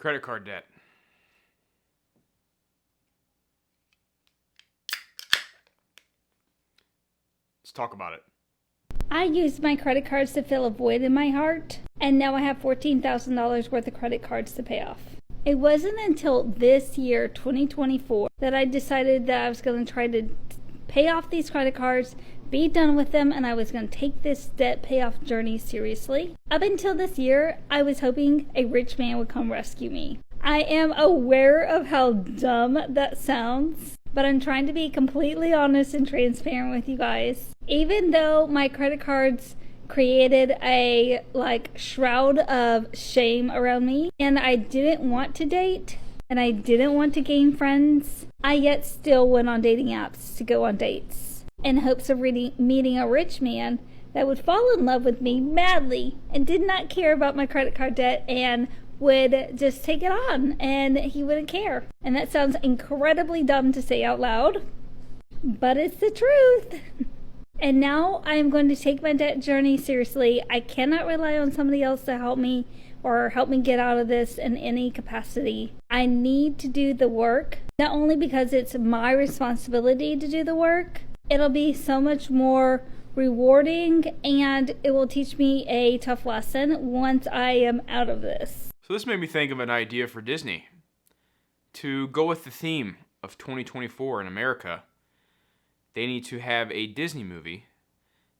Credit card debt. Let's talk about it. I used my credit cards to fill a void in my heart, and now I have $14,000 worth of credit cards to pay off. It wasn't until this year, 2024, that I decided that I was going to try to pay off these credit cards, be done with them, and I was going to take this debt payoff journey seriously. Up until this year, I was hoping a rich man would come rescue me. I am aware of how dumb that sounds, but I'm trying to be completely honest and transparent with you guys. Even though my credit cards created a shroud of shame around me, and I didn't want to date, and I didn't want to gain friends, I yet still went on dating apps to go on dates in hopes of meeting a rich man that would fall in love with me madly and did not care about my credit card debt and would just take it on, and he wouldn't care. And that sounds incredibly dumb to say out loud, but it's the truth. And now I am going to take my debt journey seriously. I cannot rely on somebody else to help me or help me get out of this in any capacity. I need to do the work, not only because it's my responsibility to do the work, it'll be so much more rewarding, and it will teach me a tough lesson once I am out of this. So this made me think of an idea for Disney. To go with the theme of 2024 in America, they need to have a Disney movie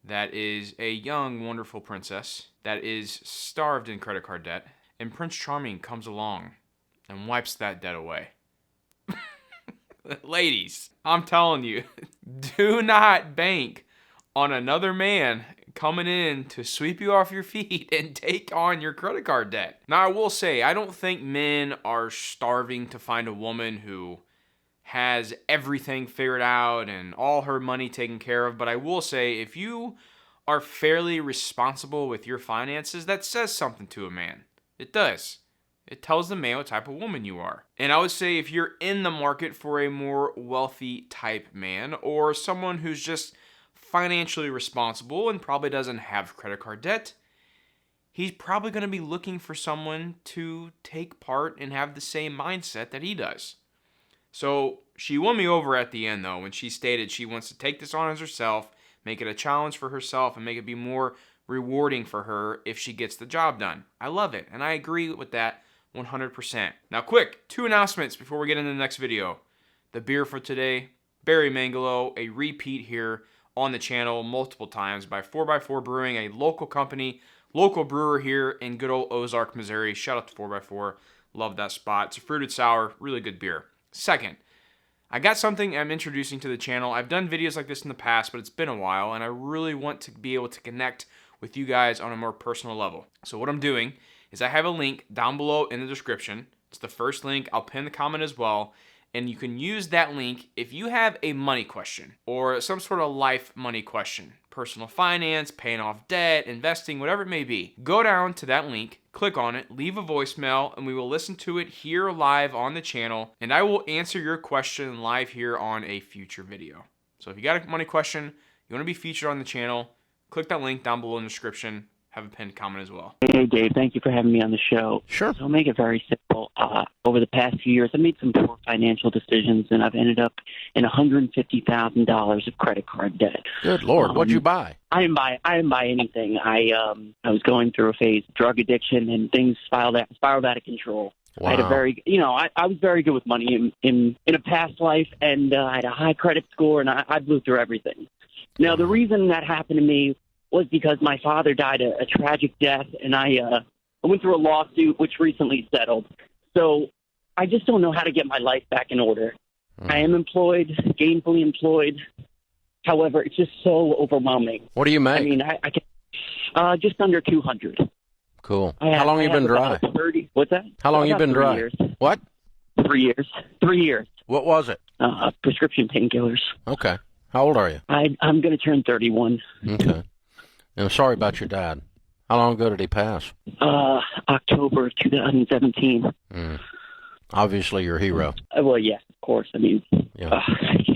that is a young, wonderful princess that is starved in credit card debt, and Prince Charming comes along and wipes that debt away. Ladies, I'm telling you, do not bank on another man coming in to sweep you off your feet and take on your credit card debt. Now, I will say, I don't think men are starving to find a woman who has everything figured out and all her money taken care of, but I will say, if you are fairly responsible with your finances, that says something to a man. It does. It tells the man what type of woman you are. And I would say if you're in the market for a more wealthy type man, or someone who's just financially responsible and probably doesn't have credit card debt, he's probably going to be looking for someone to take part and have the same mindset that he does. So she won me over at the end, though, when she stated she wants to take this on as herself, make it a challenge for herself, and make it be more rewarding for her if she gets the job done. I love it, and I agree with that 100%. Now, quick, 2 announcements before we get into the next video. The beer for today, Berry Mangalo, a repeat here on the channel multiple times by 4x4 Brewing, a local company, local brewer here in good old Ozark, Missouri. Shout out to 4x4. Love that spot. It's a fruited sour, really good beer. Second, I got something I'm introducing to the channel. I've done videos like this in the past, but it's been a while, and I really want to be able to connect with you guys on a more personal level. So what I'm doing is I have a link down below in the description. It's the first link. I'll pin the comment as well. And you can use that link if you have a money question or some sort of life money question, personal finance, paying off debt, investing, whatever it may be. Go down to that link, click on it, leave a voicemail, and we will listen to it here live on the channel. And I will answer your question live here on a future video. So if you got a money question, you want to be featured on the channel, click that link down below in the description. Have a pinned comment as well. Hey, Dave. Thank you for having me on the show. Sure. So I'll make it very simple. Over the past few years, I've made some poor financial decisions, and I've ended up in $150,000 of credit card debt. Good Lord. What'd you buy? I didn't buy anything. I was going through a phase of drug addiction, and things spiraled out of control. Wow. I had a very, I was very good with money in a past life, and I had a high credit score, and I blew through everything. Now, the reason that happened to me was because my father died a tragic death, and I went through a lawsuit which recently settled. So I just don't know how to get my life back in order. I am employed, gainfully employed. However, it's just so overwhelming. What do you make? I mean, I can just under 200. Cool. How long have you been dry? 30. What's that? How long you been dry? Years. What? 3 years. 3 years. What was it? Prescription painkillers. Okay. How old are you? I'm going to turn 31. Okay. I'm sorry about your dad. How long ago did he pass? October 2017. Obviously, your hero. Well, yes, of course. I mean, yeah.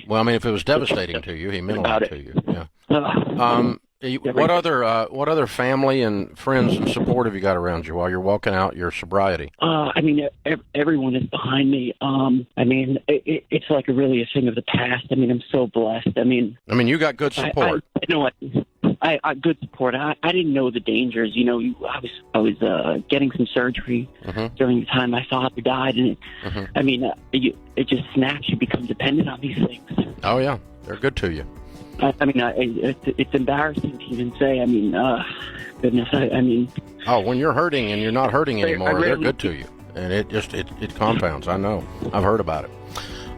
Well, I mean, if it was devastating to you, he meant a lot to you. Yeah. What other family and friends and support have you got around you while you're walking out your sobriety? I mean, everyone is behind me. I mean, it's like really a thing of the past. I mean, I'm so blessed. I mean, You got good support. I you know what? I good support. I didn't know the dangers. You know, I was getting some surgery during the time my father died, and I mean, it just snaps. You become dependent on these things. Oh yeah, they're good to you. I mean, it's embarrassing to even say. I mean, goodness. I mean. Oh, when you're hurting and you're not hurting anymore, they're good to you, and it compounds. I know. I've heard about it.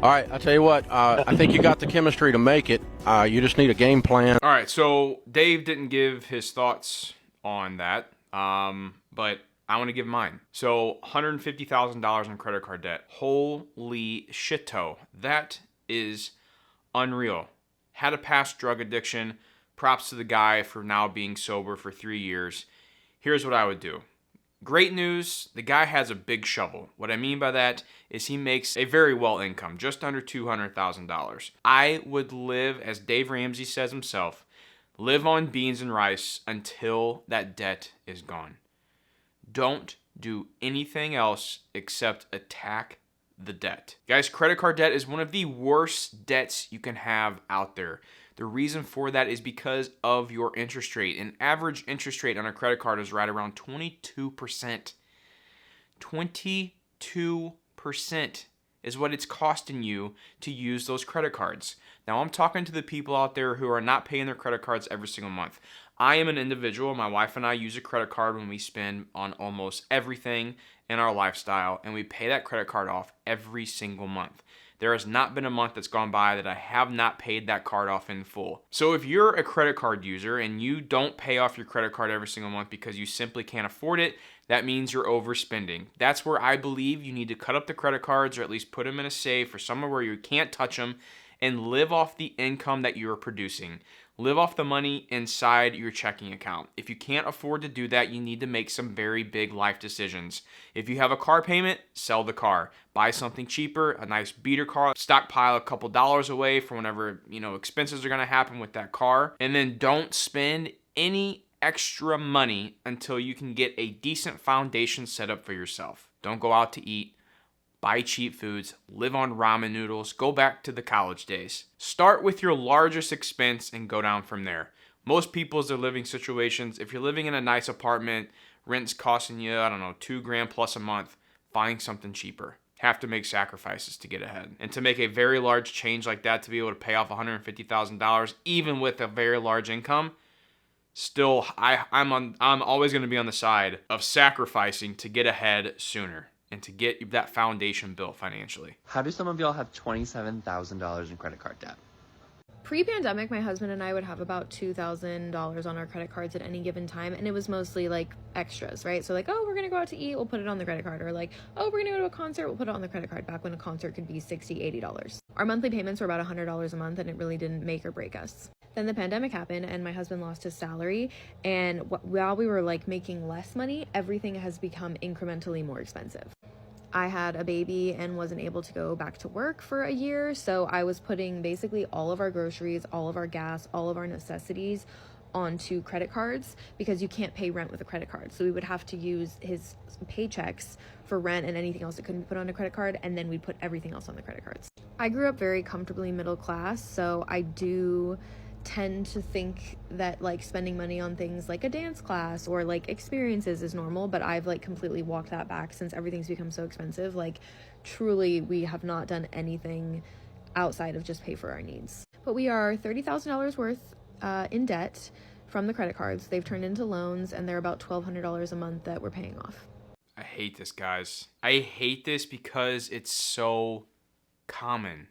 All right, I tell you what. I think you got the chemistry to make it. You just need a game plan. All right, so Dave didn't give his thoughts on that, but I want to give mine. So $150,000 in credit card debt. Holy shit-o. That is unreal. Had a past drug addiction. Props to the guy for now being sober for 3 years. Here's what I would do. Great news, the guy has a big shovel. What I mean by that is he makes a very well income, just under $200,000. I would live, as Dave Ramsey says himself, live on beans and rice until that debt is gone. Don't do anything else except attack the debt. Guys, credit card debt is one of the worst debts you can have out there. The reason for that is because of your interest rate. An average interest rate on a credit card is right around 22%. 22% is what it's costing you to use those credit cards. Now, I'm talking to the people out there who are not paying their credit cards every single month. I am an individual. My wife and I use a credit card when we spend on almost everything in our lifestyle, and we pay that credit card off every single month. There has not been a month that's gone by that I have not paid that card off in full. So if you're a credit card user and you don't pay off your credit card every single month because you simply can't afford it, that means you're overspending. That's where I believe you need to cut up the credit cards, or at least put them in a safe or somewhere where you can't touch them, and live off the income that you're producing. Live off the money inside your checking account. If you can't afford to do that, you need to make some very big life decisions. If you have a car payment, sell the car. Buy something cheaper, a nice beater car. Stockpile a couple dollars away for whenever, expenses are going to happen with that car. And then don't spend any extra money until you can get a decent foundation set up for yourself. Don't go out to eat. Buy cheap foods, live on ramen noodles, go back to the college days. Start with your largest expense and go down from there. Most people's their living situations, if you're living in a nice apartment, rent's costing you, $2,000 plus a month, find something cheaper. Have to make sacrifices to get ahead. And to make a very large change like that, to be able to pay off $150,000, even with a very large income, still, I'm always going to be on the side of sacrificing to get ahead sooner and to get that foundation built financially. How do some of y'all have $27,000 in credit card debt? Pre-pandemic, my husband and I would have about $2,000 on our credit cards at any given time, and it was mostly like extras, right? So like, oh, we're gonna go out to eat, we'll put it on the credit card, or like, oh, we're gonna go to a concert, we'll put it on the credit card, back when a concert could be $60, $80. Our monthly payments were about $100 a month, and it really didn't make or break us. Then the pandemic happened, and my husband lost his salary, and while we were like making less money, everything has become incrementally more expensive. I had a baby and wasn't able to go back to work for a year, so I was putting basically all of our groceries, all of our gas, all of our necessities onto credit cards, because you can't pay rent with a credit card. So we would have to use his paychecks for rent and anything else that couldn't be put on a credit card, and then we'd put everything else on the credit cards. I grew up very comfortably middle class, so I do tend to think that like spending money on things like a dance class or like experiences is normal, but I've like completely walked that back since everything's become so expensive. Like truly, we have not done anything outside of just pay for our needs. But we are $30,000 worth in debt from the credit cards. They've turned into loans, and they're about $1,200 a month that we're paying off. I hate this, guys. I hate this because it's so common.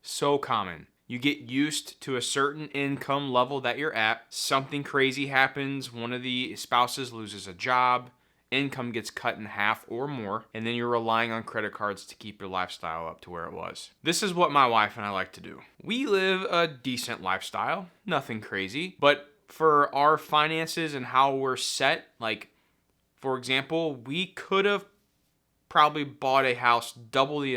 So common. You get used to a certain income level that you're at. Something crazy happens. One of the spouses loses a job. Income gets cut in half or more. And then you're relying on credit cards to keep your lifestyle up to where it was. This is what my wife and I like to do. We live a decent lifestyle. Nothing crazy. But for our finances and how we're set, like, for example, we could have probably bought a house double the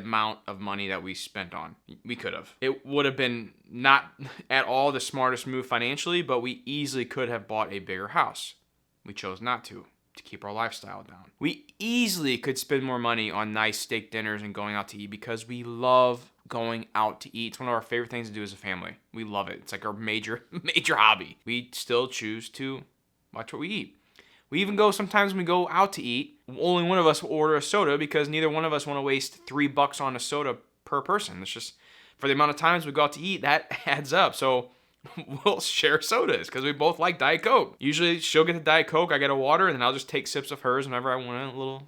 amount of money that we spent on. We could have. It would have been not at all the smartest move financially, but we easily could have bought a bigger house. We chose not to keep our lifestyle down. We easily could spend more money on nice steak dinners and going out to eat because we love going out to eat. It's one of our favorite things to do as a family. We love it. It's like our major hobby. We still choose to watch what we eat. We even go sometimes when we go out to eat, only one of us will order a soda because neither one of us want to waste $3 on a soda per person. It's just, for the amount of times we go out to eat, that adds up. So we'll share sodas because we both like Diet Coke. Usually she'll get the Diet Coke, I get a water, and then I'll just take sips of hers whenever I want a little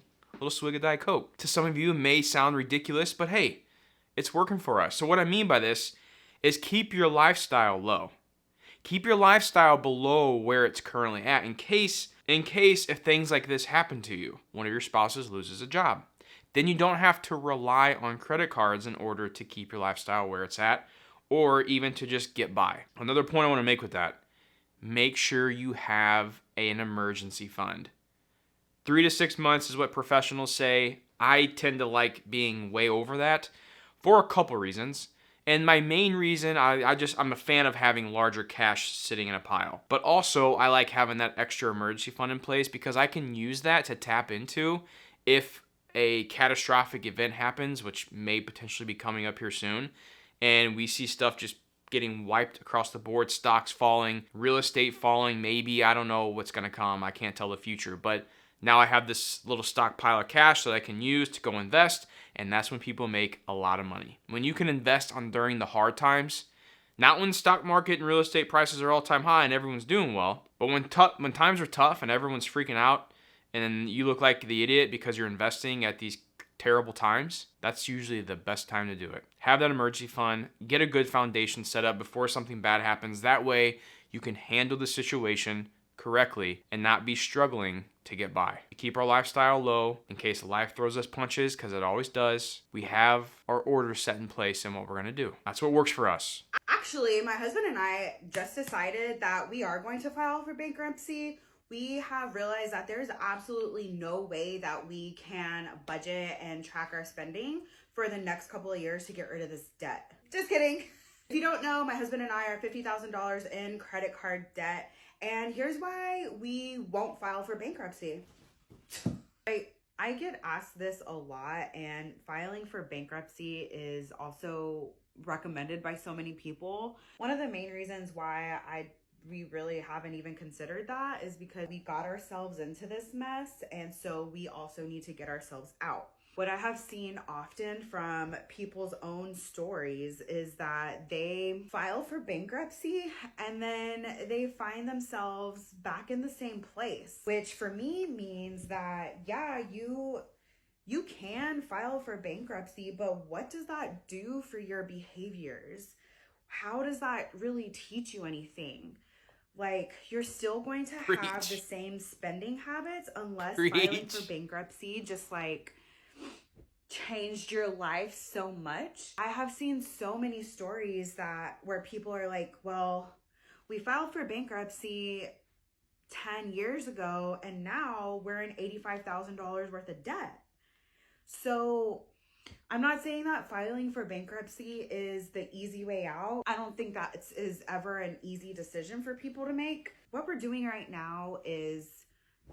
swig of Diet Coke. To some of you, it may sound ridiculous, but hey, it's working for us. So what I mean by this is keep your lifestyle low. Keep your lifestyle below where it's currently at in case if things like this happen to you, one of your spouses loses a job. Then you don't have to rely on credit cards in order to keep your lifestyle where it's at, or even to just get by. Another point I want to make with that, make sure you have an emergency fund. 3 to 6 months is what professionals say. I tend to like being way over that for a couple reasons. And my main reason, I'm a fan of having larger cash sitting in a pile. But also, I like having that extra emergency fund in place because I can use that to tap into if a catastrophic event happens, which may potentially be coming up here soon, and we see stuff just getting wiped across the board, stocks falling, real estate falling, maybe, I don't know what's going to come. I can't tell the future. But now I have this little stockpile of cash that I can use to go invest, and that's when people make a lot of money. When you can invest during the hard times, not when stock market and real estate prices are all-time high and everyone's doing well, but when times are tough and everyone's freaking out, and then you look like the idiot because you're investing at these terrible times, that's usually the best time to do it. Have that emergency fund, get a good foundation set up before something bad happens. That way you can handle the situation correctly and not be struggling to get by. We keep our lifestyle low in case life throws us punches, because it always does. We have our orders set in place and what we're going to do. That's what works for us. Actually, my husband and I just decided that we are going to file for bankruptcy. We have realized that there's absolutely no way that we can budget and track our spending for the next couple of years to get rid of this debt. Just kidding. If you don't know, my husband and I are $50,000 in credit card debt, and here's why we won't file for bankruptcy. I get asked this a lot, and filing for bankruptcy is also recommended by so many people. One of the main reasons why we really haven't even considered that is because we got ourselves into this mess, and so we also need to get ourselves out. What I have seen often from people's own stories is that they file for bankruptcy and then they find themselves back in the same place, which for me means that, yeah, you can file for bankruptcy, but what does that do for your behaviors? How does that really teach you anything? Like, you're still going to have the same spending habits unless filing for bankruptcy just like changed your life so much. I have seen so many stories where people are like, well, we filed for bankruptcy 10 years ago and now we're in $85,000 worth of debt. So I'm not saying that filing for bankruptcy is the easy way out. I don't think that is ever an easy decision for people to make. What we're doing right now is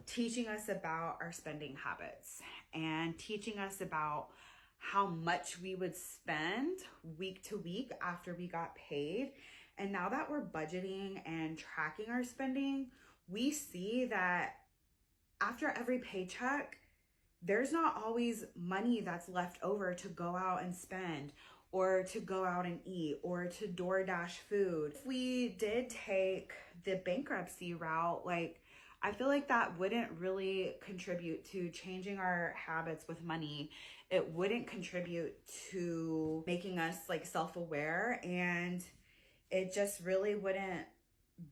teaching us about our spending habits and teaching us about how much we would spend week to week after we got paid. And now that we're budgeting and tracking our spending, we see that after every paycheck, there's not always money that's left over to go out and spend or to go out and eat or to DoorDash food. If we did take the bankruptcy route, I feel like that wouldn't really contribute to changing our habits with money. It wouldn't contribute to making us self-aware, and it just really wouldn't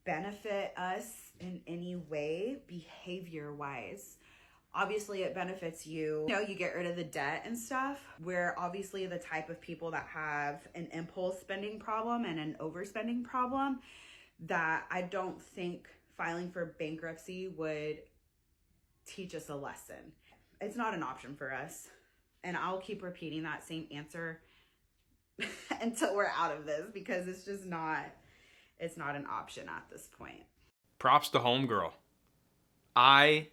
benefit us in any way behavior-wise. Obviously, it benefits you. You get rid of the debt and stuff. We're obviously the type of people that have an impulse spending problem and an overspending problem that I don't think filing for bankruptcy would teach us a lesson. it's not an option for us. And I'll keep repeating that same answer until we're out of this, because it's just not, it's not an option at this point. Props to Homegirl. I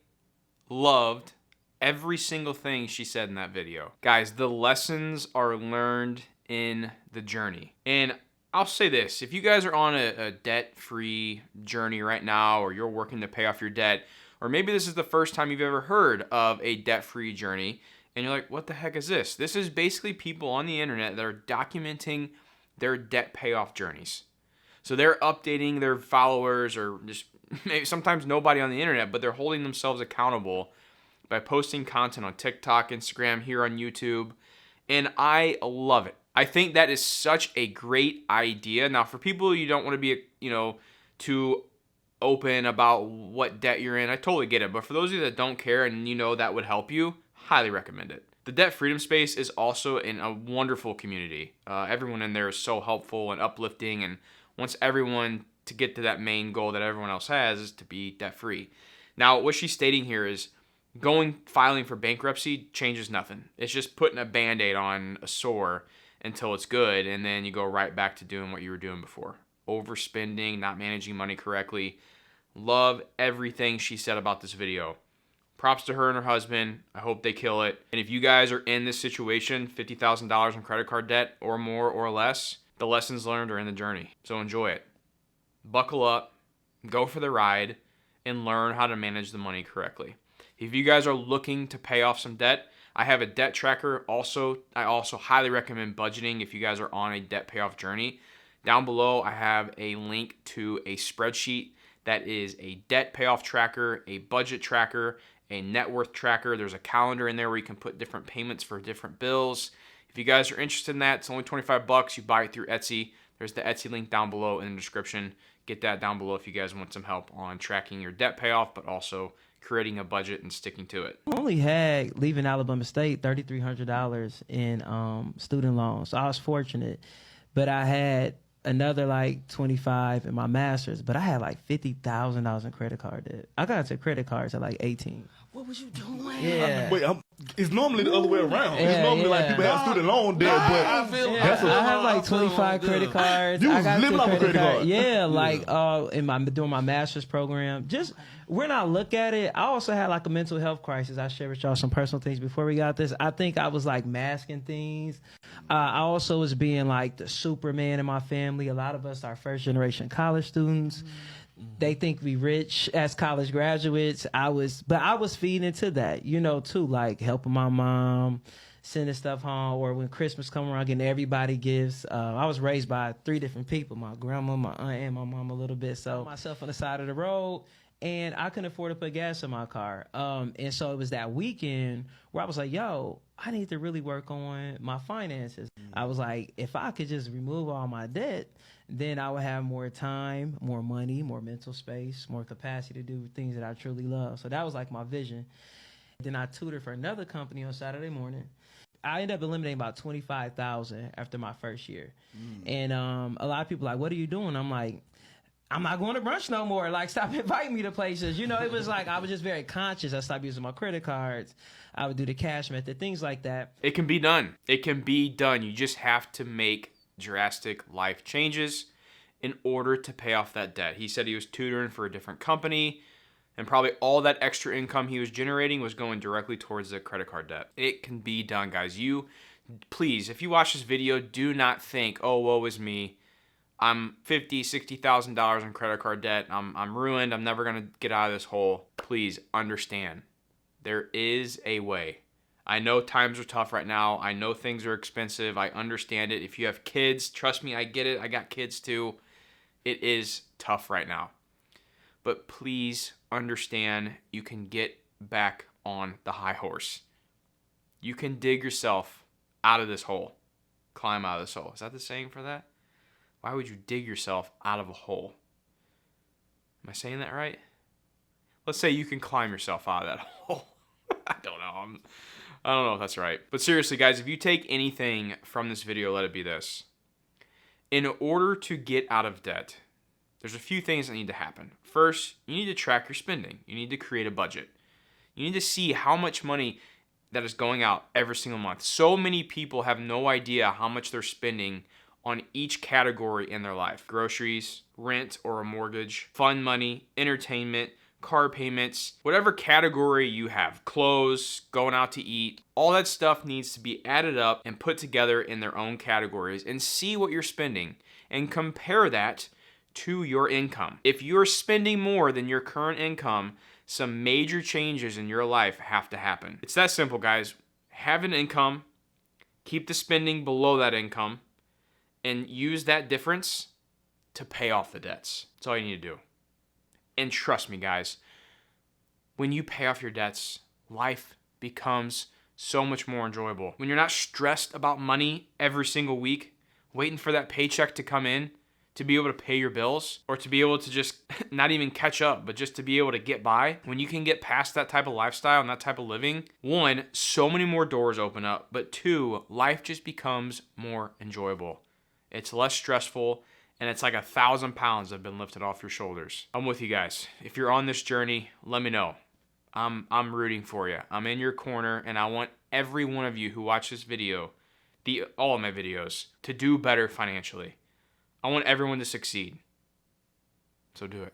loved every single thing she said in that video. Guys, the lessons are learned in the journey. And I'll say this, if you guys are on a debt-free journey right now, or you're working to pay off your debt, or maybe this is the first time you've ever heard of a debt-free journey, and you're like, what the heck is this? This is basically people on the internet that are documenting their debt payoff journeys. So they're updating their followers, or just maybe sometimes nobody on the internet, but they're holding themselves accountable by posting content on TikTok, Instagram, here on YouTube. And I love it. I think that is such a great idea. Now, for people you don't want to be, too open about what debt you're in, I totally get it. But for those of you that don't care and that would help you, highly recommend it. The debt freedom space is also in a wonderful community. Everyone in there is so helpful and uplifting, and wants everyone to get to that main goal that everyone else has, is to be debt free. Now, what she's stating here is filing for bankruptcy changes nothing. It's just putting a Band-Aid on a sore until it's good, and then you go right back to doing what you were doing before. Overspending, not managing money correctly. Love everything she said about this video. Props to her and her husband. I hope they kill it. And if you guys are in this situation, $50,000 in credit card debt or more or less, the lessons learned are in the journey. So enjoy it. Buckle up, go for the ride, and learn how to manage the money correctly. If you guys are looking to pay off some debt, I have a debt tracker. I also highly recommend budgeting if you guys are on a debt payoff journey. Down below, I have a link to a spreadsheet that is a debt payoff tracker, a budget tracker, a net worth tracker. There's a calendar in there where you can put different payments for different bills. If you guys are interested in that, it's only $25. You buy it through Etsy. There's the Etsy link down below in the description. Get that down below if you guys want some help on tracking your debt payoff, but also creating a budget and sticking to it. I only had, leaving Alabama State, $3,300 in student loans. So I was fortunate, but I had another like 25 in my master's, but I had like $50,000 in credit card debt. I got into credit cards at like 18. What was you doing? Yeah. Wait, it's normally the other way around. It's normally like people have student loan debt, but I have like 25 credit cards. You I was got living off a credit card. Yeah, like doing my master's program. Just when I look at it, I also had like a mental health crisis. I shared with y'all some personal things before we got this. I think I was like masking things. I also was being like the Superman in my family. A lot of us are first generation college students. They think we rich as college graduates. I was feeding into that, too, like helping my mom, sending stuff home, or when Christmas come around, getting everybody gifts. I was raised by 3 different people, my grandma, my aunt, and my mom a little bit. So myself on the side of the road, and I couldn't afford to put gas in my car. And so it was that weekend where I was like, yo, I need to really work on my finances. I was like, if I could just remove all my debt, then I would have more time, more money, more mental space, more capacity to do things that I truly love. So that was like my vision. Then I tutored for another company on Saturday morning. I ended up eliminating about $25,000 after my first year. And a lot of people are like, what are you doing? I'm like, I'm not going to brunch no more. Like, stop inviting me to places. It was like I was just very conscious. I stopped using my credit cards. I would do the cash method, things like that. It can be done. It can be done. You just have to make drastic life changes in order to pay off that debt. He said he was tutoring for a different company, and probably all that extra income he was generating was going directly towards the credit card debt. It can be done, guys. Please, if you watch this video, do not think, oh, woe is me. I'm $50,000, $60,000 in credit card debt. I'm ruined. I'm never going to get out of this hole. Please understand. There is a way. I know times are tough right now. I know things are expensive. I understand it. If you have kids, trust me, I get it. I got kids too. It is tough right now. But please understand, you can get back on the high horse. You can dig yourself out of this hole. Climb out of this hole. Is that the saying for that? Why would you dig yourself out of a hole? Am I saying that right? Let's say you can climb yourself out of that hole. I don't know. I don't know if that's right. But seriously, guys, if you take anything from this video, let it be this. In order to get out of debt, there's a few things that need to happen. First, you need to track your spending. You need to create a budget. You need to see how much money that is going out every single month. So many people have no idea how much they're spending on each category in their life. Groceries, rent or a mortgage, fun money, entertainment, car payments, whatever category you have, clothes, going out to eat, all that stuff needs to be added up and put together in their own categories and see what you're spending and compare that to your income. If you're spending more than your current income, some major changes in your life have to happen. It's that simple, guys. Have an income, keep the spending below that income, and use that difference to pay off the debts. That's all you need to do. And trust me, guys, when you pay off your debts, life becomes so much more enjoyable. When you're not stressed about money every single week, waiting for that paycheck to come in to be able to pay your bills, or to be able to just not even catch up, but just to be able to get by. When you can get past that type of lifestyle and that type of living, one, so many more doors open up, but two, life just becomes more enjoyable. It's less stressful, and it's like 1,000 pounds have been lifted off your shoulders. I'm with you guys. If you're on this journey, let me know. I'm rooting for you. I'm in your corner, and I want every one of you who watch this video, all of my videos, to do better financially. I want everyone to succeed. So do it.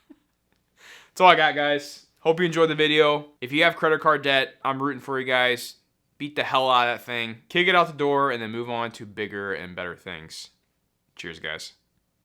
That's all I got, guys. Hope you enjoyed the video. If you have credit card debt, I'm rooting for you guys. Beat the hell out of that thing. Kick it out the door and then move on to bigger and better things. Cheers, guys.